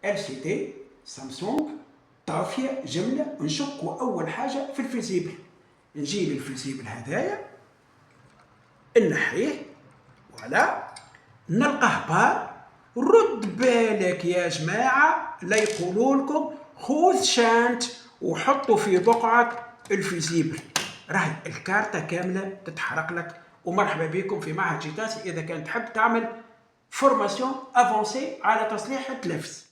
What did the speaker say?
LCD سامسونج طافية جملة. نشكوا أول حاجة في الفيزيبل، نجي للفيزيبل هذايا نحيه، فوالا، نلقاه بار. رد بالك يا جماعة لا يقولوا لكم خذ شانت وحطوا في بقعة الفيزيبل، راهي الكارتة كاملة تتحرق لك. ومرحبا بكم في معهد جيتاسي إذا كنت تحب تعمل فورماسيون افونسي على تصليح التلفز.